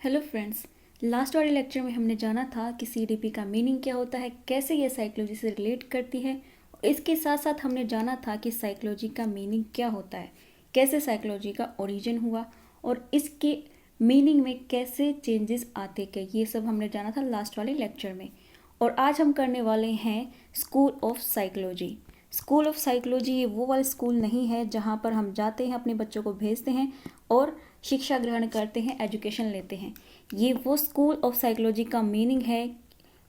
Hello friends. Last वाले lecture में हमने जाना था कि सीडीपी का मीनिंग क्या होता है, कैसे ये साइकोलॉजी से रिलेट करती है। और इसके साथ साथ हमने जाना था कि साइकोलॉजी का मीनिंग क्या होता है, कैसे साइकोलॉजी का ओरिजिन हुआ और इसके मीनिंग में कैसे चेंजेस आते गए। ये सब हमने जाना था लास्ट वाले लेक्चर में। और आज हम करने वाले हैं school of psychology. School of psychology ये वो वाला स्कूल नहीं है जहाँ पर हम जाते हैं, अपने बच्चों को भेजते हैं और शिक्षा ग्रहण करते हैं, एजुकेशन लेते हैं। ये वो स्कूल ऑफ साइकोलॉजी का मीनिंग है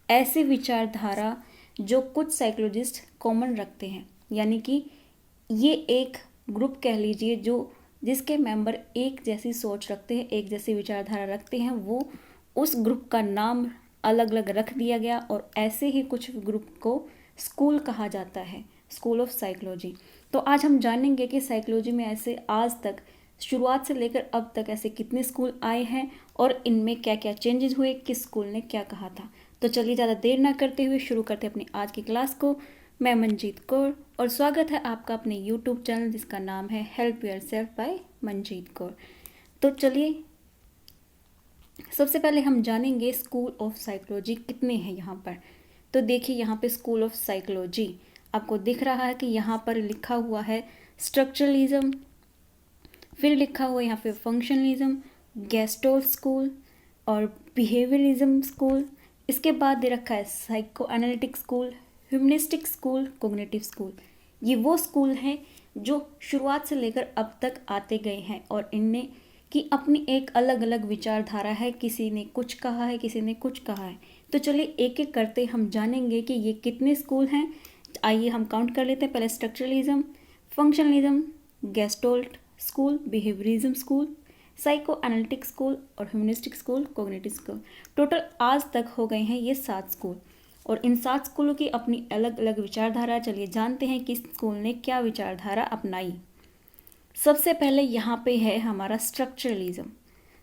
ऐसे विचारधारा जो कुछ साइकोलॉजिस्ट कॉमन रखते हैं, यानी कि ये एक ग्रुप कह लीजिए जो जिसके मेंबर एक जैसी सोच रखते हैं, एक जैसी विचारधारा रखते हैं। वो उस ग्रुप का नाम अलग अलग रख दिया गया और ऐसे ही कुछ ग्रुप को स्कूल कहा जाता है, स्कूल ऑफ साइकोलॉजी। तो आज हम जानेंगे कि साइकोलॉजी में ऐसे आज तक शुरुआत से लेकर अब तक ऐसे कितने स्कूल आए हैं और इनमें क्या क्या चेंजेस हुए, किस स्कूल ने क्या कहा था। तो चलिए ज़्यादा देर ना करते हुए शुरू करते हैं अपनी आज की क्लास को। मैं मनजीत कौर और स्वागत है आपका अपने यूट्यूब चैनल जिसका नाम है help yourself by Manjeet Kaur. तो चलिए सबसे पहले हम जानेंगे स्कूल ऑफ साइकोलॉजी कितने हैं यहाँ पर। तो देखिए यहाँ पे स्कूल ऑफ साइकोलॉजी आपको दिख रहा है कि यहाँ पर लिखा हुआ है स्ट्रक्चरलिज्म, फिर लिखा हुआ है यहाँ पे फंक्शनलिज्म, गेस्टोल स्कूल और बिहेवियरिज्म स्कूल। इसके बाद दे रखा है psycho analytic school, humanistic school, cognitive school. ये वो स्कूल हैं जो शुरुआत से लेकर अब तक आते गए हैं और इनने की अपनी एक अलग अलग विचारधारा है। किसी ने कुछ कहा है, किसी ने कुछ कहा है। तो चलिए एक एक करते हम जानेंगे कि ये कितने स्कूल हैं। आइए हम काउंट कर लेते हैं। पहले structuralism, functionalism, gestalt school, behaviourism school, psycho analytic school और humanistic school, cognitive school. Total आज तक हो गए हैं ये 7 स्कूल और इन 7 स्कूलों की अपनी अलग अलग विचारधारा। चलिए जानते हैं किस स्कूल ने क्या विचारधारा अपनाई। सबसे पहले यहाँ पे है हमारा स्ट्रक्चरलिज्म।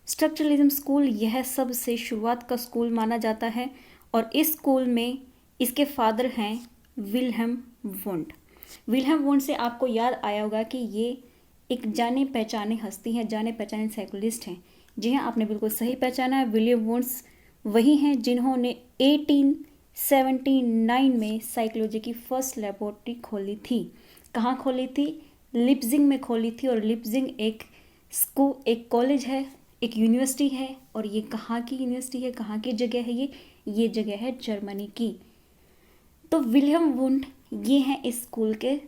स्ट्रक्चरलिज्म स्कूल यह सबसे शुरुआत का स्कूल माना जाता है और इस स्कूल में इसके फादर हैं विल्हेम वुंड। विल्हेम वुंड से आपको याद आया होगा कि ये एक जाने पहचाने हस्ती हैं, जाने पहचाने साइकोलॉजिस्ट हैं। जी हाँ, आपने बिल्कुल सही पहचाना है। विलियम वुंड्स वही हैं जिन्होंने 1879 में साइकोलॉजी की फर्स्ट लेबोरेटरी खोली थी। कहाँ खोली थी? लिप्जिंग में खोली थी। और लिप्जिंग एक स्कूल, एक कॉलेज है, एक यूनिवर्सिटी है। और ये कहाँ की यूनिवर्सिटी है, कहाँ की जगह है? ये जगह है जर्मनी की। तो विलियम वुंड ये हैं इस स्कूल के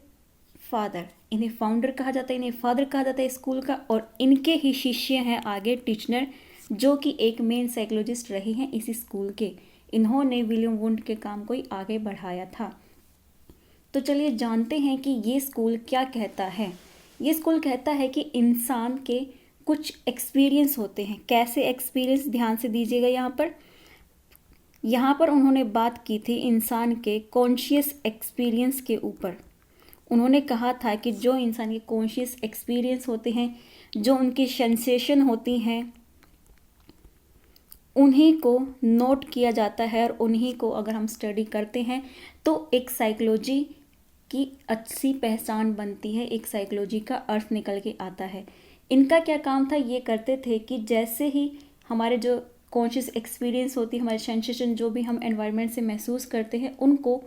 फादर। इन्हें फाउंडर कहा जाता है, इन्हें फादर कहा जाता है स्कूल का। और इनके ही शिष्य हैं आगे टिचनर, जो कि एक मेन साइकोलॉजिस्ट रहे हैं इसी स्कूल के। इन्होंने विलियम वुंड के काम को ही आगे बढ़ाया था। तो चलिए जानते हैं कि ये स्कूल क्या कहता है। ये स्कूल कहता है कि इंसान के कुछ एक्सपीरियंस होते हैं। कैसे एक्सपीरियंस? ध्यान से दीजिएगा। यहाँ पर उन्होंने बात की थी इंसान के कॉन्शियस एक्सपीरियंस के ऊपर। उन्होंने कहा था कि जो इंसान के कॉन्शियस एक्सपीरियंस होते हैं, जो उनकी सेंसेशन होती हैं, उन्हीं को नोट किया जाता है और उन्हीं को अगर हम स्टडी करते हैं तो एक साइकोलॉजी की अच्छी पहचान बनती है, एक साइकोलॉजी का अर्थ निकल के आता है। इनका क्या काम था? ये करते थे कि जैसे ही हमारे जो कॉन्शियस एक्सपीरियंस होती है, हमारे सेंसेशन जो भी हम एनवायरनमेंट से महसूस करते हैं, उनको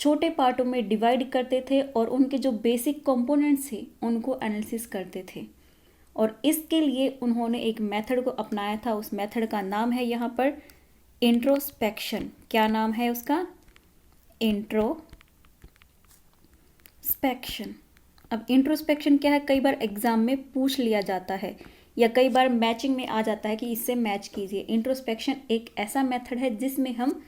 छोटे पार्टों में डिवाइड करते थे और उनके जो बेसिक कंपोनेंट्स थे उनको एनालिसिस करते थे। और इसके लिए उन्होंने एक मेथड को अपनाया था। उस मेथड का नाम है यहाँ पर इंट्रोस्पेक्शन। क्या नाम है उसका? इंट्रोस्पेक्शन। अब इंट्रोस्पेक्शन क्या है? कई बार एग्जाम में पूछ लिया जाता है या कई बार मैचिंग में आ जाता है कि इससे मैच कीजिए। इंट्रोस्पेक्शन एक ऐसा मेथड है जिसमें हम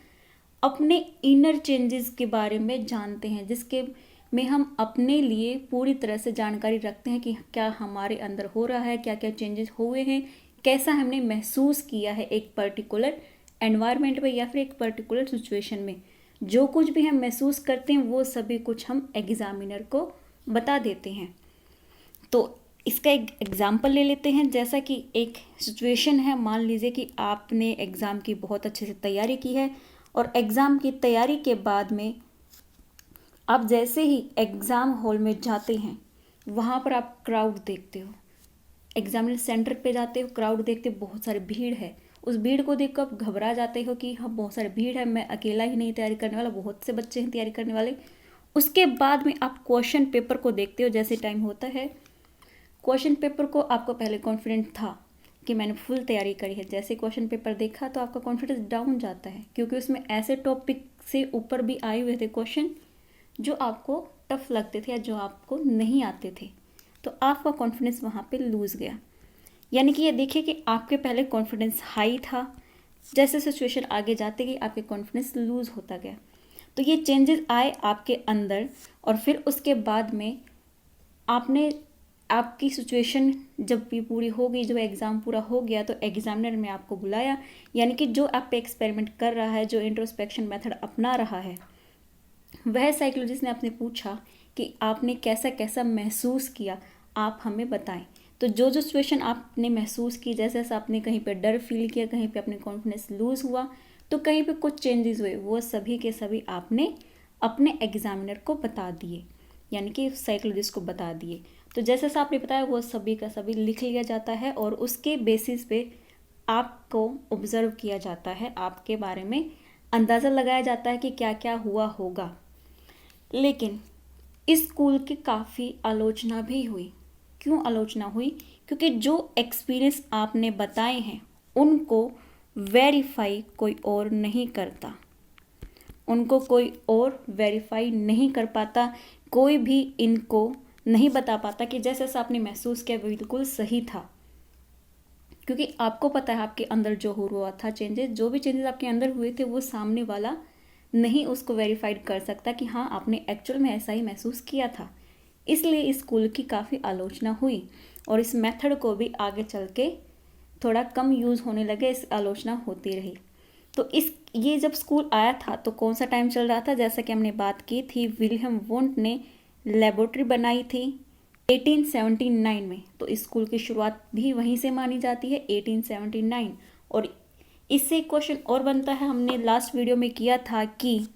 अपने इनर चेंजेस के बारे में जानते हैं, जिसके में हम अपने लिए पूरी तरह से जानकारी रखते हैं कि क्या हमारे अंदर हो रहा है, क्या क्या चेंजेस हुए हैं, कैसा हमने महसूस किया है एक पर्टिकुलर एनवायरनमेंट में या फिर एक पर्टिकुलर सिचुएशन में। जो कुछ भी हम महसूस करते हैं वो सभी कुछ हम एग्जामिनर को बता देते हैं। तो इसका एक एग्जाम्पल ले लेते हैं। जैसा कि एक सिचुएशन है, मान लीजिए कि आपने एग्ज़ाम की बहुत अच्छे से तैयारी की है और एग्ज़ाम की तैयारी के बाद में आप जैसे ही एग्ज़ाम हॉल में जाते हैं, वहाँ पर आप क्राउड देखते हो। एग्जामिनर सेंटर पे जाते हो, क्राउड देखते हो, बहुत सारी भीड़ है, उस भीड़ को देख कर आप घबरा जाते हो कि हाँ बहुत सारी भीड़ है, मैं अकेला ही नहीं तैयारी करने वाला, बहुत से बच्चे हैं तैयारी करने वाले। उसके बाद में आप क्वेश्चन पेपर को देखते हो, जैसे टाइम होता है क्वेश्चन पेपर को, आपको पहले कॉन्फिडेंट था कि मैंने फुल तैयारी करी है, जैसे क्वेश्चन पेपर देखा तो आपका कॉन्फिडेंस डाउन जाता है, क्योंकि उसमें ऐसे टॉपिक से ऊपर भी आए हुए थे क्वेश्चन जो आपको टफ लगते थे या जो आपको नहीं आते थे, तो आपका कॉन्फिडेंस वहाँ पे लूज़ गया। यानी कि ये देखिए कि आपके पहले कॉन्फिडेंस हाई था, जैसे सिचुएशन आगे जाते गई आपके कॉन्फिडेंस लूज़ होता गया। तो ये चेंजेस आए आपके अंदर, और फिर उसके बाद में आपने आपकी सिचुएशन जब भी पूरी हो गई, जब एग्ज़ाम पूरा हो गया, तो एग्जामिनर ने आपको बुलाया, यानी कि जो आप पे एक्सपेरिमेंट कर रहा है, जो इंट्रोस्पेक्शन मेथड अपना रहा है, वह साइकोलॉजिस्ट ने आपने पूछा कि आपने कैसा कैसा महसूस किया, आप हमें बताएं। तो जो जो सिचुएशन आपने महसूस की, जैसे जैसे आपने कहीं पे डर फील किया, कहीं पे अपने कॉन्फिडेंस लूज़ हुआ, तो कहीं पे कुछ चेंजेस हुए, वो सभी के सभी आपने अपने एग्जामिनर को बता दिए, यानी कि साइकोलॉजिस्ट को बता दिए। तो जैसे जैसे आपने बताया वो सभी का सभी लिख लिया जाता है, और उसके बेसिस पे आपको ऑब्जर्व किया जाता है, आपके बारे में अंदाज़ा लगाया जाता है कि क्या क्या हुआ होगा। लेकिन इस स्कूल की काफ़ी आलोचना भी हुई। क्यों आलोचना हुई? क्योंकि जो एक्सपीरियंस आपने बताए हैं उनको वेरीफाई कोई और नहीं करता, उनको कोई और वेरीफाई नहीं कर पाता, कोई भी इनको नहीं बता पाता कि जैसे जैसा आपने महसूस किया बिल्कुल सही था। क्योंकि आपको पता है आपके अंदर जो हुआ था चेंजेस, जो भी चेंजेस आपके अंदर हुए थे, वो सामने वाला नहीं उसको वेरीफाइड कर सकता कि हाँ आपने एक्चुअल में ऐसा ही महसूस किया था। इसलिए इस स्कूल की काफ़ी आलोचना हुई, और इस मेथड को भी आगे चल के थोड़ा कम यूज़ होने लगे, इस आलोचना होती रही। तो ये जब स्कूल आया था तो कौन सा टाइम चल रहा था? जैसा कि हमने बात की थी, विलियम वुंट ने लेबोरेटरी बनाई थी 1879 में, तो इस स्कूल की शुरुआत भी वहीं से मानी जाती है, 1879। और इससे क्वेश्चन और बनता है, हमने लास्ट वीडियो में किया था कि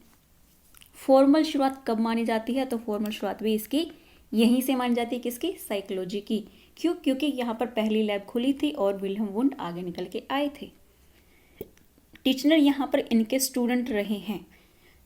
फॉर्मल शुरुआत कब मानी जाती है, तो फॉर्मल शुरुआत भी इसकी यहीं से मानी जाती है, किसकी? साइकोलॉजी की। क्यों? क्योंकि यहाँ पर पहली लैब खुली थी और विलियम वुंट आगे निकल के आए थे। टिचनर यहाँ पर इनके स्टूडेंट रहे हैं,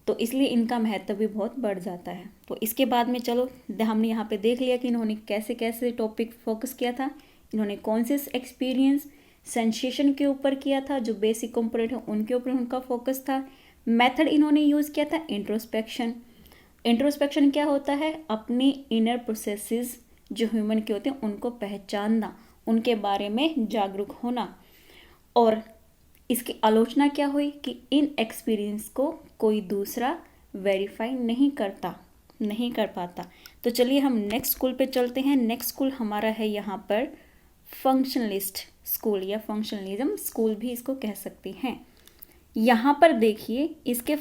तो इसलिए इनका महत्व भी बहुत बढ़ जाता है। तो इसके बाद में चलो हमने यहाँ पे देख लिया कि इन्होंने कैसे कैसे टॉपिक फोकस किया था, इन्होंने कौन से एक्सपीरियंस सेंसेशन के ऊपर किया था, जो बेसिक कंपोनेंट है उनके ऊपर उनका फोकस था। मेथड इन्होंने यूज़ किया था इंट्रोस्पेक्शन। इंट्रोस्पेक्शन क्या होता है? अपनी इनर प्रोसेसेस जो ह्यूमन के होते हैं उनको पहचानना, उनके बारे में जागरूक होना। और इसकी आलोचना क्या हुई कि इन एक्सपीरियंस को कोई दूसरा वेरीफाई नहीं कर पाता। तो चलिए हम नेक्स्ट स्कूल पे चलते हैं। नेक्स्ट स्कूल हमारा है यहाँ पर फंक्शनलिस्ट स्कूल, या फंक्शनलिज्म स्कूल भी इसको कह सकते हैं। यहाँ पर देखिए इसके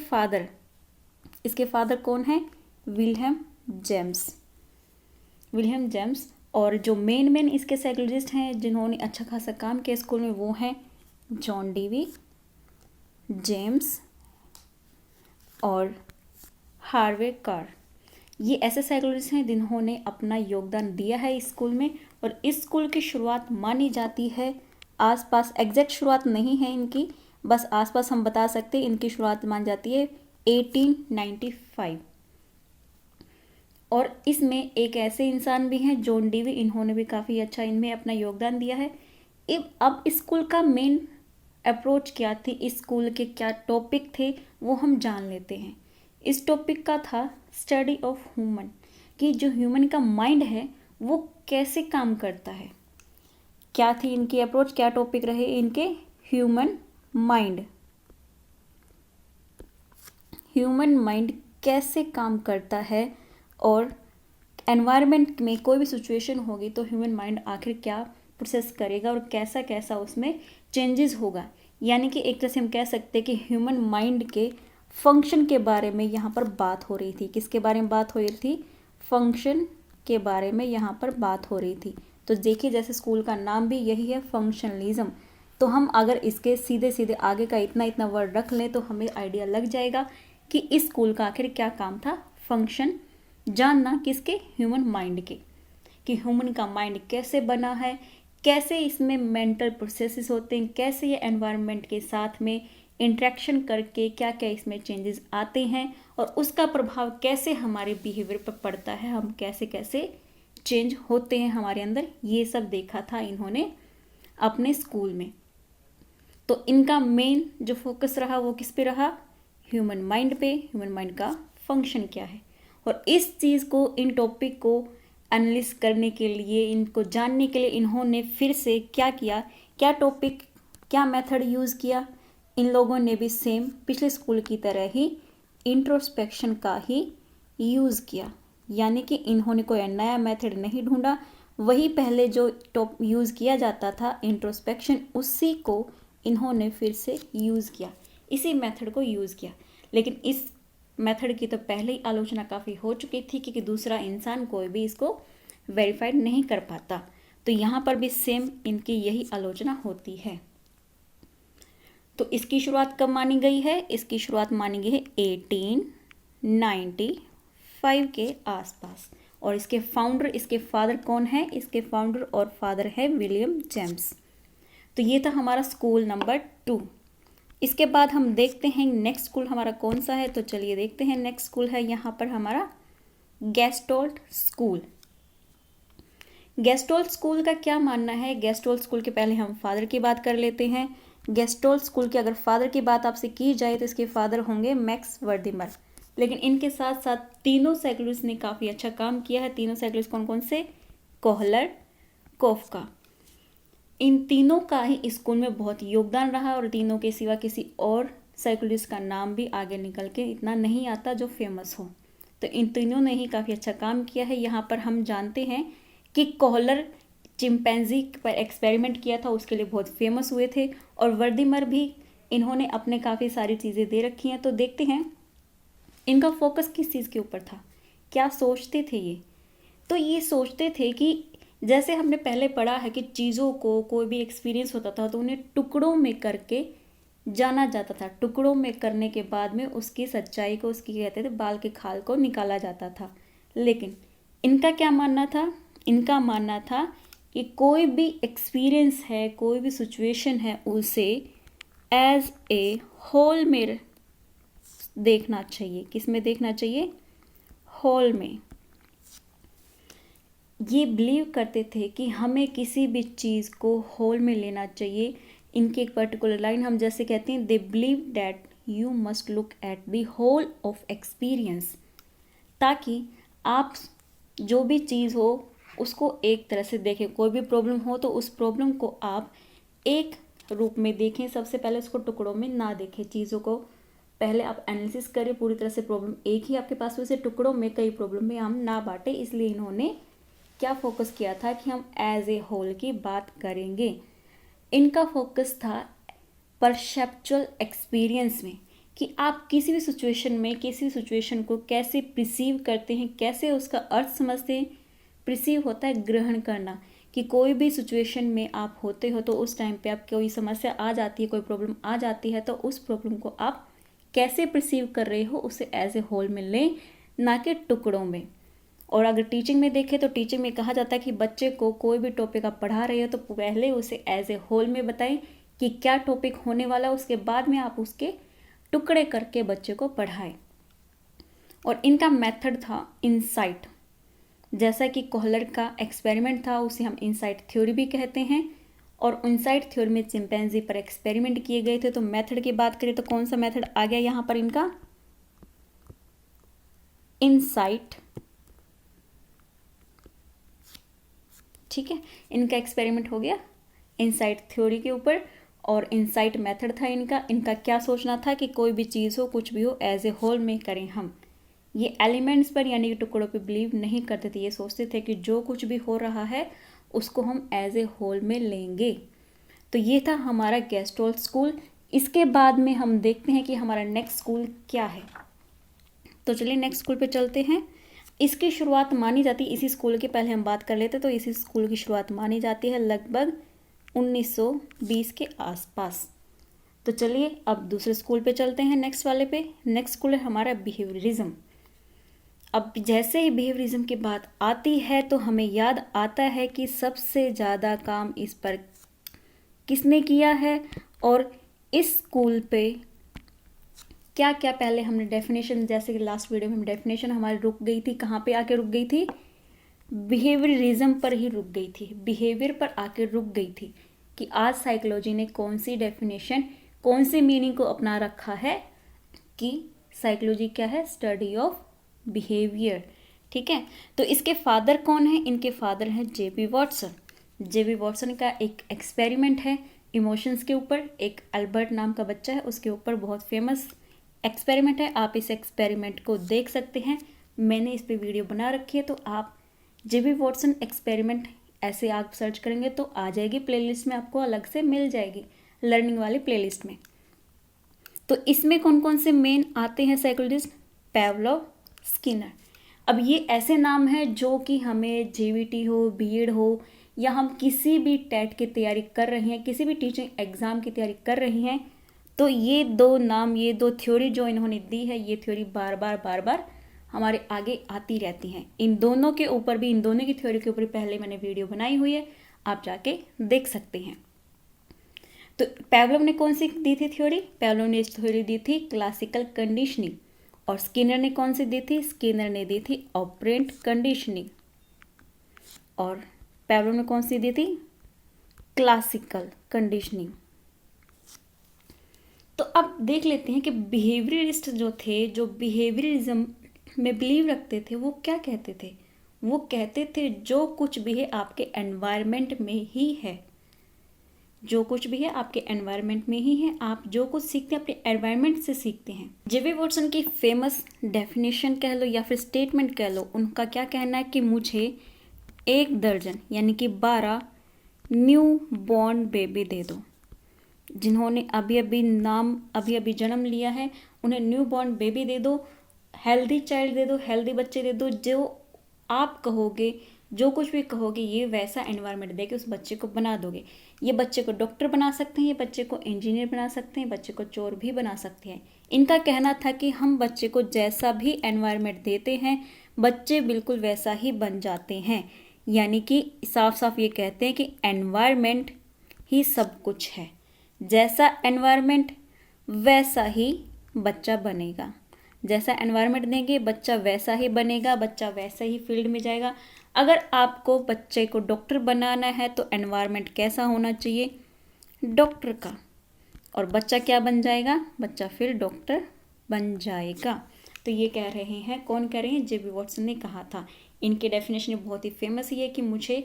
फादर कौन है? William James. और जो मेन इसके साइकोलॉजिस्ट हैं जिन्होंने अच्छा खासा काम किया स्कूल में, वो हैं जॉन डेवी, जेम्स और हार्वे कार। ये ऐसे साइकोलॉजिस्ट हैं जिन्होंने अपना योगदान दिया है इस स्कूल में। और इस स्कूल की शुरुआत मानी जाती है आसपास, एग्जैक्ट शुरुआत नहीं है इनकी, बस आसपास हम बता सकते हैं इनकी शुरुआत मानी जाती है 1895। और इसमें एक ऐसे इंसान भी हैं जॉन डेवी, इन्होंने भी काफ़ी अच्छा इनमें अपना योगदान दिया है। अब स्कूल का मेन अप्रोच क्या थी, इस स्कूल के क्या टॉपिक थे, वो हम जान लेते हैं। इस टॉपिक का था स्टडी ऑफ ह्यूमन, कि जो ह्यूमन का माइंड है वो कैसे काम करता है। क्या थी इनकी अप्रोच, क्या टॉपिक रहे इनके? ह्यूमन माइंड कैसे काम करता है, और एनवायरनमेंट में कोई भी सिचुएशन होगी तो ह्यूमन माइंड आखिर क्या प्रोसेस करेगा और कैसा कैसा उसमें चेंजेस होगा। यानी कि एक तरह से हम कह सकते हैं कि ह्यूमन माइंड के फंक्शन के बारे में यहाँ पर बात हो रही थी। किसके बारे में बात हो रही थी? फंक्शन के बारे में यहाँ पर बात हो रही थी। तो देखिए जैसे स्कूल का नाम भी यही है, फंक्शनलिज्म, तो हम अगर इसके सीधे सीधे आगे का इतना वर्ड रख लें तो हमें आइडिया लग जाएगा कि इस स्कूल का आखिर क्या काम था। फंक्शन जानना किसके? ह्यूमन माइंड के, कि ह्यूमन का माइंड कैसे बना है, कैसे इसमें मेंटल प्रोसेसेस होते हैं, कैसे ये एनवायरनमेंट के साथ में इंटरेक्शन करके क्या क्या इसमें चेंजेस आते हैं और उसका प्रभाव कैसे हमारे बिहेवियर पर पड़ता है, हम कैसे कैसे चेंज होते हैं हमारे अंदर, ये सब देखा था इन्होंने अपने स्कूल में। तो इनका मेन जो फोकस रहा वो किस पे रहा, ह्यूमन माइंड पे, ह्यूमन माइंड का फंक्शन क्या है। और इस चीज़ को, इन टॉपिक को एनालिस करने के लिए, इनको जानने के लिए इन्होंने फिर से क्या किया, क्या टॉपिक, क्या मेथड यूज़ किया। इन लोगों ने भी सेम पिछले स्कूल की तरह ही इंट्रोस्पेक्शन का ही यूज़ किया, यानी कि इन्होंने कोई नया मेथड नहीं ढूंढा, वही पहले जो टॉप यूज़ किया जाता था इंट्रोस्पेक्शन, उसी को इन्होंने फिर से यूज़ किया, इसी मेथड को यूज़ किया। लेकिन इस मेथड की तो पहले ही आलोचना काफ़ी हो चुकी थी कि दूसरा इंसान कोई भी इसको वेरीफाइड नहीं कर पाता। तो यहाँ पर भी सेम इनकी यही आलोचना होती है। तो इसकी शुरुआत कब मानी गई है, इसकी शुरुआत मानी गई है 1895 के आसपास। और इसके फाउंडर, इसके फादर कौन है, इसके फाउंडर और फादर है विलियम जेम्स। तो ये था हमारा स्कूल नंबर 2। इसके बाद हम देखते हैं नेक्स्ट स्कूल हमारा कौन सा है। तो चलिए देखते हैं, नेक्स्ट स्कूल है यहाँ पर हमारा गेस्टोल्ट स्कूल। गेस्टोल्ट स्कूल का क्या मानना है, गेस्टोल्ट स्कूल के पहले हम फादर की बात कर लेते हैं। गेस्टोल्ट स्कूल के अगर फादर की बात आपसे की जाए तो इसके फादर होंगे मैक्स वर्दिमर। लेकिन इनके साथ साथ तीनों साइक्लोजिस्ट ने काफ़ी अच्छा काम किया है। तीनों साइक्लोजिस्ट कौन कौन से, कोहलर, कोफका, इन तीनों का ही स्कूल में बहुत योगदान रहा। और तीनों के सिवा किसी और साइकोलॉजिस्ट का नाम भी आगे निकल के इतना नहीं आता जो फेमस हो। तो इन तीनों ने ही काफ़ी अच्छा काम किया है। यहाँ पर हम जानते हैं कि कोहलर चिंपैंजी पर एक्सपेरिमेंट किया था, उसके लिए बहुत फेमस हुए थे। और वर्दिमर भी, इन्होंने अपने काफ़ी सारी चीज़ें दे रखी हैं। तो देखते हैं इनका फोकस किस चीज़ के ऊपर था, क्या सोचते थे ये। तो ये सोचते थे कि जैसे हमने पहले पढ़ा है कि चीज़ों को, कोई भी एक्सपीरियंस होता था तो उन्हें टुकड़ों में करके जाना जाता था। टुकड़ों में करने के बाद में उसकी सच्चाई को, उसकी कहते थे बाल के खाल को निकाला जाता था। लेकिन इनका क्या मानना था, इनका मानना था कि कोई भी एक्सपीरियंस है, कोई भी सिचुएशन है, उसे एज ए होल में देखना चाहिए। किस में देखना चाहिए, होल में। ये बिलीव करते थे कि हमें किसी भी चीज़ को होल में लेना चाहिए। इनकी एक पर्टिकुलर लाइन हम जैसे कहते हैं, they believe that you must look at the whole of experience, ताकि आप जो भी चीज़ हो उसको एक तरह से देखें। कोई भी प्रॉब्लम हो तो उस प्रॉब्लम को आप एक रूप में देखें, सबसे पहले उसको टुकड़ों में ना देखें। चीज़ों को पहले आप एनालिसिस करें पूरी तरह से, प्रॉब्लम एक ही आपके पास, वैसे टुकड़ों में, कई प्रॉब्लम में हम ना बांटें। इसलिए इन्होंने क्या फोकस किया था कि हम एज ए होल की बात करेंगे। इनका फोकस था परसेप्चुअल एक्सपीरियंस में, कि आप किसी भी सिचुएशन में, किसी भी सिचुएशन को कैसे प्रिसीव करते हैं, कैसे उसका अर्थ समझते हैं। प्रिसीव होता है ग्रहण करना, कि कोई भी सिचुएशन में आप होते हो तो उस टाइम पे आप, कोई समस्या आ जाती है, कोई प्रॉब्लम आ जाती है, तो उस प्रॉब्लम को आप कैसे प्रिसीव कर रहे हो उसे एज ए होल में लें, ना कि टुकड़ों में। और अगर टीचिंग में देखें तो टीचिंग में कहा जाता है कि बच्चे को कोई भी टॉपिक आप पढ़ा रहे हो तो पहले उसे एज ए होल में बताएं कि क्या टॉपिक होने वाला, उसके बाद में आप उसके टुकड़े करके बच्चे को पढ़ाएं। और इनका मेथड था इनसाइट। जैसा कि कोहलर का एक्सपेरिमेंट था, उसे हम इनसाइट थ्योरी भी कहते हैं। और इनसाइट थ्योरी में चिंपैंजी पर एक्सपेरिमेंट किए गए थे। तो मेथड की बात करें तो कौन सा मेथड आ गया यहाँ पर इनका, इनसाइट। ठीक है, इनका एक्सपेरिमेंट हो गया इनसाइट थ्योरी के ऊपर। और इनसाइट मेथड था इनका। इनका क्या सोचना था कि कोई भी चीज़ हो, कुछ भी हो, एज ए होल में करें हम। ये एलिमेंट्स पर यानी कि टुकड़ों पे बिलीव नहीं करते थे। ये सोचते थे कि जो कुछ भी हो रहा है उसको हम एज ए होल में लेंगे। तो ये था हमारा गेस्टोल्ट स्कूल। इसके बाद में हम देखते हैं कि हमारा नेक्स्ट स्कूल क्या है। तो चलिए नेक्स्ट स्कूल पे चलते हैं। इसकी शुरुआत मानी जाती है, इसी स्कूल की पहले हम बात कर लेते, तो इसी स्कूल की शुरुआत मानी जाती है लगभग 1920 के आसपास। तो चलिए अब दूसरे स्कूल पे चलते हैं, नेक्स्ट वाले पे। नेक्स्ट स्कूल है हमारा बिहेवियरिज्म। अब जैसे ही बिहेवियरिज्म की बात आती है तो हमें याद आता है कि सबसे ज़्यादा काम इस पर किसने किया है, और इस स्कूल पे क्या क्या, पहले हमने डेफिनेशन, जैसे कि लास्ट वीडियो में हम डेफिनेशन हमारी रुक गई थी, कहाँ पे आके रुक गई थी, बिहेवियरिज्म पर ही रुक गई थी, बिहेवियर पर आके रुक गई थी कि आज साइकोलॉजी ने कौन सी डेफिनेशन, कौन सी मीनिंग को अपना रखा है कि साइकोलॉजी क्या है, स्टडी ऑफ बिहेवियर। ठीक है, तो इसके फादर कौन है, इनके फादर हैं जेबी वॉटसन। जेबी वॉटसन का एक एक्सपेरिमेंट है इमोशंस के ऊपर, एक अल्बर्ट नाम का बच्चा है उसके ऊपर, बहुत फेमस एक्सपेरिमेंट है। आप इस एक्सपेरिमेंट को देख सकते हैं, मैंने इस पे वीडियो बना रखी है, तो आप जेबी वॉटसन एक्सपेरिमेंट ऐसे आप सर्च करेंगे तो आ जाएगी, प्लेलिस्ट में आपको अलग से मिल जाएगी, लर्निंग वाली प्लेलिस्ट में। तो इसमें कौन कौन से मेन आते हैं साइकोलॉजिस्ट, पावलोव, स्किनर। अब ये ऐसे नाम हैं जो कि हमें जेवीटी हो, बीएड हो, या हम किसी भी टेट की तैयारी कर रहे हैं, किसी भी टीचिंग एग्जाम की तैयारी कर रही हैं, तो ये दो नाम, ये दो थ्योरी जो इन्होंने दी है, ये थ्योरी बार बार हमारे आगे आती रहती हैं। इन दोनों के ऊपर भी, इन दोनों की थ्योरी के ऊपर पहले मैंने वीडियो बनाई हुई है, आप जाके देख सकते हैं। तो पावलोव ने कौन सी दी थी थ्योरी, पावलोव ने थ्योरी दी थी क्लासिकल कंडीशनिंग, और स्किनर ने कौन सी दी थी, स्किनर ने दी थी ऑपरेंट कंडीशनिंग, और पावलोव ने कौन सी दी थी, क्लासिकल कंडीशनिंग। तो अब देख लेते हैं कि बिहेवियरिस्ट जो थे, जो बिहेवियरिज्म में बिलीव रखते थे, वो क्या कहते थे। वो कहते थे जो कुछ भी है आपके एनवायरनमेंट में ही है, जो कुछ भी है आपके एनवायरनमेंट में ही है, आप जो कुछ सीखते हैं अपने एनवायरनमेंट से सीखते हैं। जेबी वॉटसन की फेमस डेफिनेशन कह लो या फिर स्टेटमेंट कह लो, उनका क्या कहना है कि मुझे 1 दर्जन यानी कि 12 न्यू बॉर्न बेबी दे दो, जिन्होंने अभी अभी जन्म लिया है, उन्हें न्यू बॉर्न बेबी दे दो, हेल्दी चाइल्ड दे दो, हेल्दी बच्चे दे दो, जो आप कहोगे, जो कुछ भी कहोगे, ये वैसा एनवायरनमेंट दे के उस बच्चे को बना दोगे। ये बच्चे को डॉक्टर बना सकते हैं, ये बच्चे को इंजीनियर बना सकते हैं, बच्चे को चोर भी बना सकते हैं। इनका कहना था कि हम बच्चे को जैसा भी एनवायरनमेंट देते हैं, बच्चे बिल्कुल वैसा ही बन जाते हैं। यानी कि साफ साफ ये कहते हैं कि एनवायरनमेंट ही सब कुछ है, जैसा एनवायरनमेंट वैसा ही बच्चा बनेगा, जैसा एनवायरनमेंट देंगे बच्चा वैसा ही बनेगा, बच्चा वैसा ही फील्ड में जाएगा। अगर आपको बच्चे को डॉक्टर बनाना है तो एनवायरनमेंट कैसा होना चाहिए, डॉक्टर का, और बच्चा क्या बन जाएगा, बच्चा फिर डॉक्टर बन जाएगा। तो ये कह रहे हैं, कौन कह रहे हैं, जेबी वॉटसन ने कहा था। इनकी डेफिनेशन बहुत ही फेमस ही है कि मुझे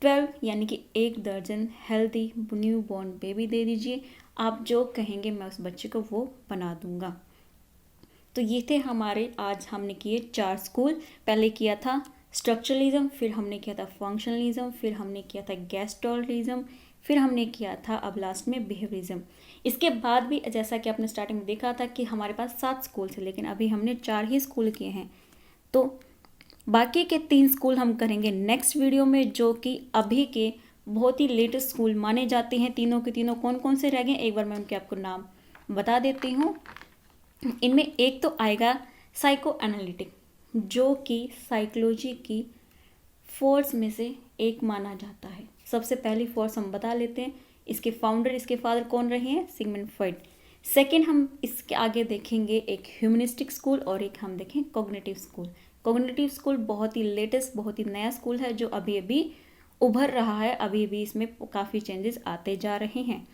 12 यानी कि 1 दर्जन हेल्दी न्यू बॉर्न बेबी दे दीजिए, आप जो कहेंगे मैं उस बच्चे को वो बना दूंगा। तो ये थे हमारे, आज हमने किए 4 स्कूल। पहले किया था स्ट्रक्चरलिज्म, फिर हमने किया था फंक्शनलिज्म, फिर हमने किया था गेस्टोलिज्म, फिर हमने किया था अब लास्ट में बिहेवियरिज्म। इसके बाद भी जैसा कि आपने स्टार्टिंग में देखा था कि हमारे पास 7 स्कूल थे, लेकिन अभी हमने 4 ही स्कूल किए हैं। तो बाकी के 3 स्कूल हम करेंगे नेक्स्ट वीडियो में, जो कि अभी के बहुत ही लेटेस्ट स्कूल माने जाते हैं। तीनों के तीनों कौन कौन से रह गए, एक बार मैं उनके आपको नाम बता देती हूँ। इनमें एक तो आएगा साइको एनालिटिक, जो कि साइकोलॉजी की फोर्स में से एक माना जाता है। सबसे पहली फोर्स हम बता लेते हैं, इसके फाउंडर, इसके फादर कौन रहे हैं, सिगमंड फ्रॉइड। सेकेंड हम इसके आगे देखेंगे एक ह्यूमनिस्टिक स्कूल, और एक हम देखें कॉग्निटिव स्कूल। कॉग्निटिव स्कूल बहुत ही लेटेस्ट, बहुत ही नया स्कूल है जो अभी अभी उभर रहा है, अभी अभी इसमें काफ़ी चेंजेस आते जा रहे हैं।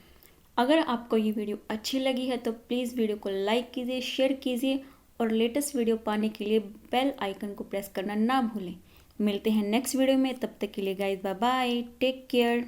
अगर आपको ये वीडियो अच्छी लगी है तो प्लीज़ वीडियो को लाइक कीजिए, शेयर कीजिए, और लेटेस्ट वीडियो पाने के लिए बेल आइकन को प्रेस करना ना भूलें। मिलते हैं नेक्स्ट वीडियो में, तब तक के लिए guys bye bye, take care.